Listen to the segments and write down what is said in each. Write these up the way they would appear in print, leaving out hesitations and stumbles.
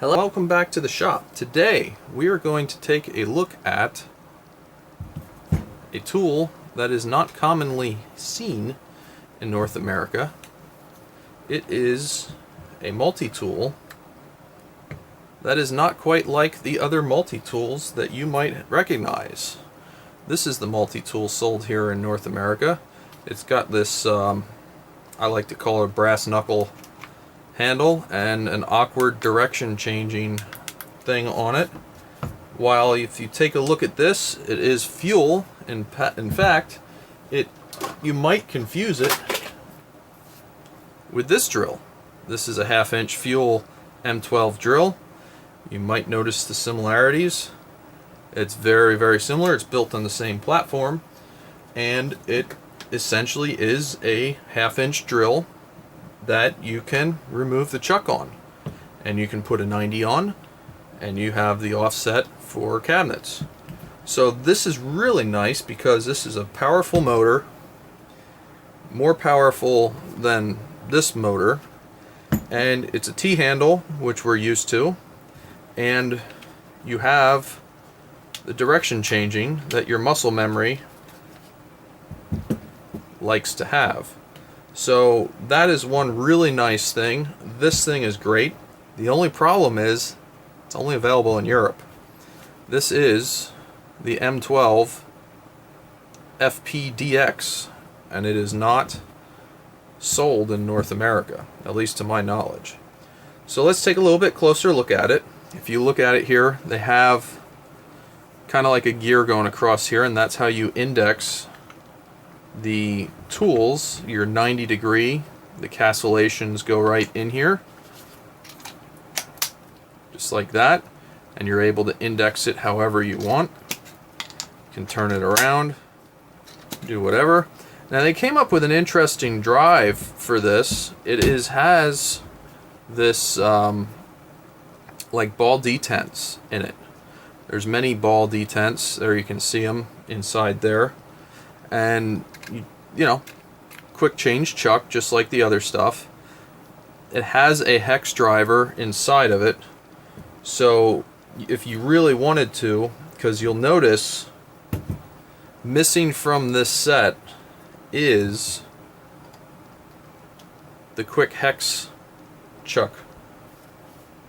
Hello, welcome back to the shop. Today we are going to take a look at a tool that is not commonly seen in North America. It is a multi-tool that is not quite like the other multi-tools that you might recognize. This is the multi-tool sold here in North America. It's got this, I like to call it a brass knuckle handle and an awkward direction changing thing on it. While if you take a look at this, it is fuel. In fact, you might confuse it with this drill. This is a 1/2 inch fuel M12 drill. You might notice the similarities. It's very, very similar. It's built on the same platform, and it essentially is a 1/2 inch drill that you can remove the chuck on, and you can put a 90 on, and you have the offset for cabinets. So this is really nice because this is a powerful motor, more powerful than this motor, and it's a T-handle, which we're used to, and you have the direction changing that your muscle memory likes to have. So that is one really nice thing. This thing is great. The only problem is it's only available in Europe. This is the M12 FPDX, and it is not sold in North America, at least to my knowledge. So let's take a little bit closer look at it. If you look at it here, they have kind of like a gear going across here, and that's how you index the tools. Your 90 degree, the castellations go right in here, just like that, and you're able to index it however you want. You can turn it around, do whatever. Now they came up with an interesting drive for this. It has this like ball detents in it. There's many ball detents there. You can see them inside there, and you know, quick change chuck just like the other stuff. It has a hex driver inside of it, so if you really wanted to, because you'll notice missing from this set is the quick hex chuck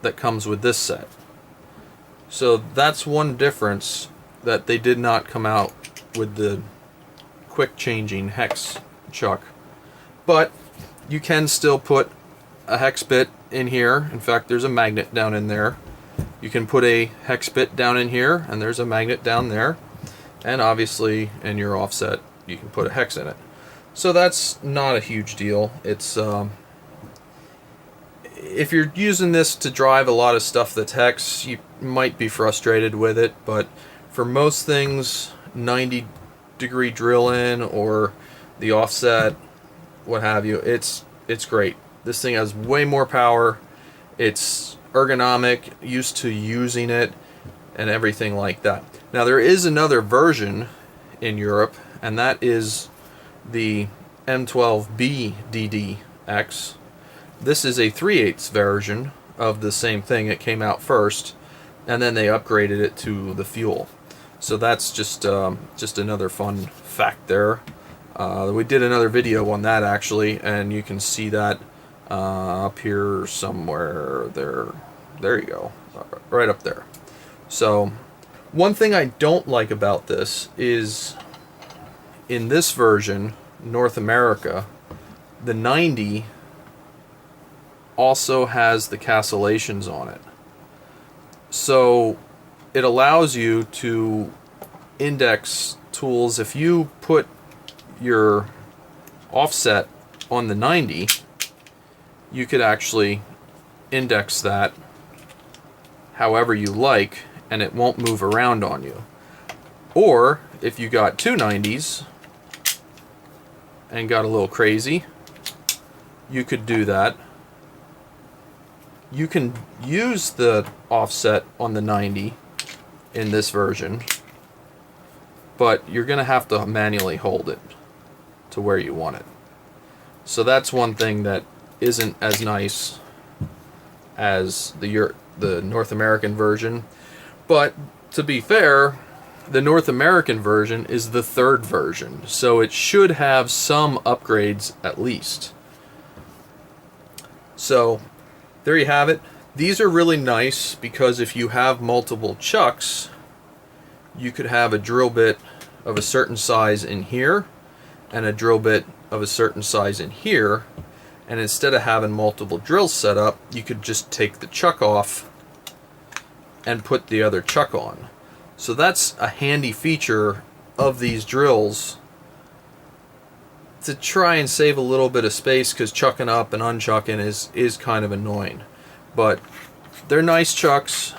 that comes with this set. So that's one difference, that they did not come out with the quick changing hex chuck, but you can still put a hex bit in here. In fact, there's a magnet down in there. You can put a hex bit down in here, and there's a magnet down there, and obviously in your offset you can put a hex in it. So that's not a huge deal. It's if you're using this to drive a lot of stuff that's hex, you might be frustrated with it, but for most things, 90 degree drill in or the offset, what have you, it's great. This thing has way more power. It's ergonomic, used to using it, and everything like that. Now there is another version in Europe, and that is the M12 FPDX. This is a 3/8 version of the same thing. It came out first, and then they upgraded it to the fuel. So that's just another fun fact there. We did another video on that actually, and you can see that up here somewhere. There you go, right up there. So one thing I don't like about this is in this version, North America, the 90 also has the castellations on it. So it allows you to index tools. If you put your offset on the 90, you could actually index that however you like, and it won't move around on you. Or if you got two 90s and got a little crazy, you could do that. You can use the offset on the 90 in this version, but you're going to have to manually hold it to where you want it. So that's one thing that isn't as nice as the the North American version. But to be fair, the North American version is the third version, so it should have some upgrades at least. So there you have it. These are really nice because if you have multiple chucks, you could have a drill bit of a certain size in here and a drill bit of a certain size in here, and instead of having multiple drills set up, you could just take the chuck off and put the other chuck on. So that's a handy feature of these drills to try and save a little bit of space, because chucking up and unchucking is kind of annoying. But they're nice chucks.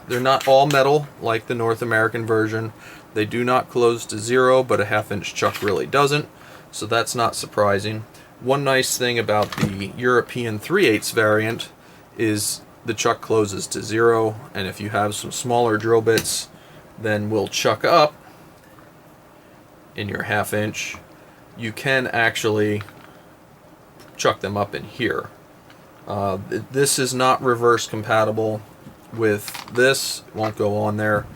They're not all metal like the North American version. They do not close to 0, but a 1/2 inch chuck really doesn't, so that's not surprising. One nice thing about the European 3/8 variant is the chuck closes to 0, and if you have some smaller drill bits, then will chuck up in your 1/2 inch, you can actually chuck them up in here. This is not reverse compatible with this. It won't go on there.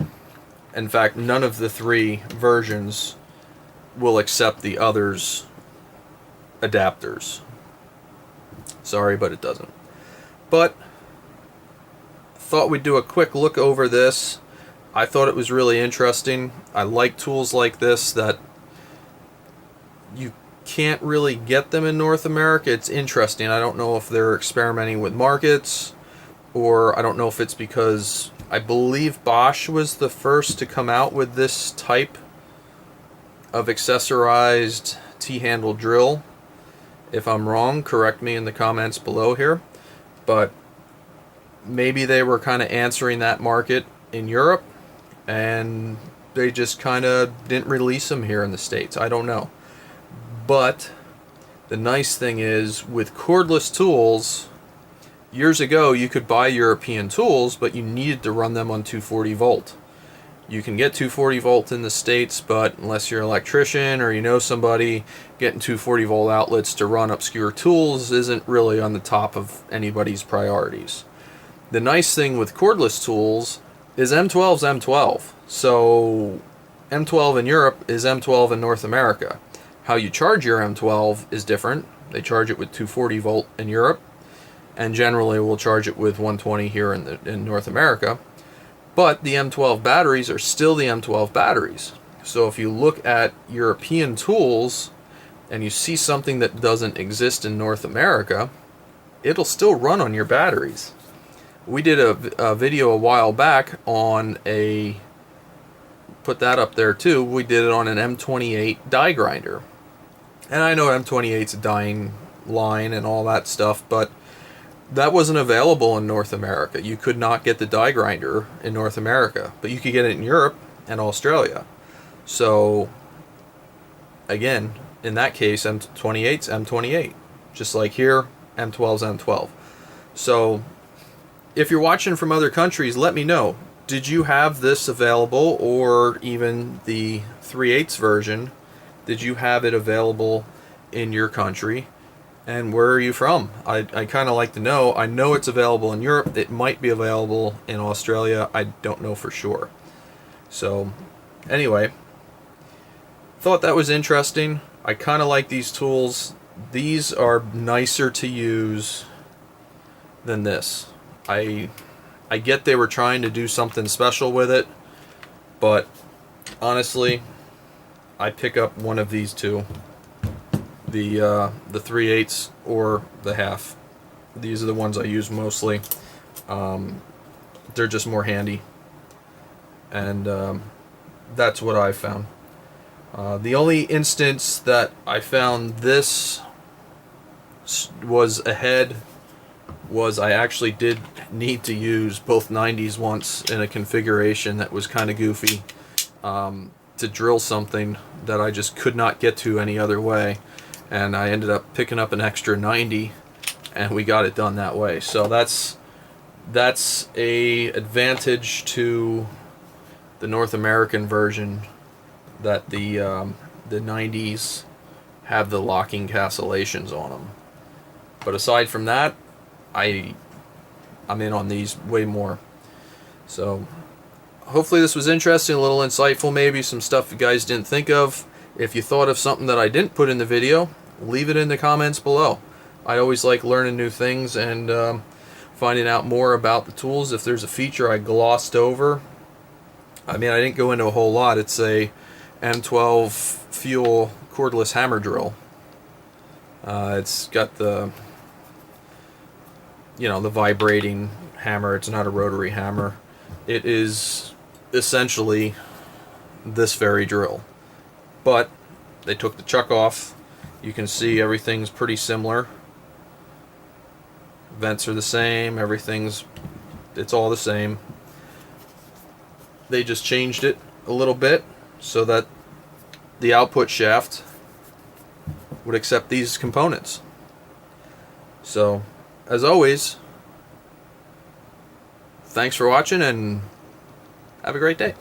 In fact, none of the 3 versions will accept the others' adapters. Sorry, but it doesn't. But thought we'd do a quick look over this. I thought it was really interesting. I like tools like this that you can't really get them in North America. It's interesting. I don't know if they're experimenting with markets, or I don't know if it's because I believe Bosch was the first to come out with this type of accessorized T-handle drill. If I'm wrong, correct me in the comments below here. But maybe they were kind of answering that market in Europe, and they just kind of didn't release them here in the States. I don't know. But the nice thing is, with cordless tools, years ago you could buy European tools, but you needed to run them on 240 volt. You can get 240 volt in the States, but unless you're an electrician or you know somebody, getting 240 volt outlets to run obscure tools isn't really on the top of anybody's priorities. The nice thing with cordless tools is M12's M12. So M12 in Europe is M12 in North America. How you charge your M12 is different. They charge it with 240 volt in Europe, and generally will charge it with 120 here in North America. But the M12 batteries are still the M12 batteries. So if you look at European tools and you see something that doesn't exist in North America, it'll still run on your batteries. We did a video a while back on put that up there too, we did it on an M28 die grinder. And I know M28's a dying line and all that stuff, but that wasn't available in North America. You could not get the die grinder in North America, but you could get it in Europe and Australia. So again, in that case, M28's M28. Just like here, M12's M12. So if you're watching from other countries, let me know. Did you have this available, or even the 3/8 version? Did you have it available in your country? And where are you from? I kind of like to know. I know it's available in Europe. It might be available in Australia. I don't know for sure. So anyway, thought that was interesting. I kind of like these tools. These are nicer to use than this. I get they were trying to do something special with it, but honestly, I pick up one of these two. The 3/8 or the 1/2. These are the ones I use mostly. They're just more handy, and that's what I found. The only instance that I found this was ahead was I actually did need to use both 90s once in a configuration that was kind of goofy, to drill something that I just could not get to any other way, and I ended up picking up an extra 90 and we got it done that way. So that's a advantage to the North American version, that the 90s have the locking castellations on them. But aside from that, I I'm in on these way more. So hopefully this was interesting, a little insightful, maybe some stuff you guys didn't think of. If you thought of something that I didn't put in the video, leave it in the comments below. I always like learning new things and finding out more about the tools. If there's a feature I glossed over, I mean, I didn't go into a whole lot. It's a M12 fuel cordless hammer drill. It's got the, you know, the vibrating hammer. It's not a rotary hammer. It is essentially this very drill, but they took the chuck off. You can see everything's pretty similar. Vents are the same, it's all the same. They just changed it a little bit so that the output shaft would accept these components. So, as always, thanks for watching and have a great day.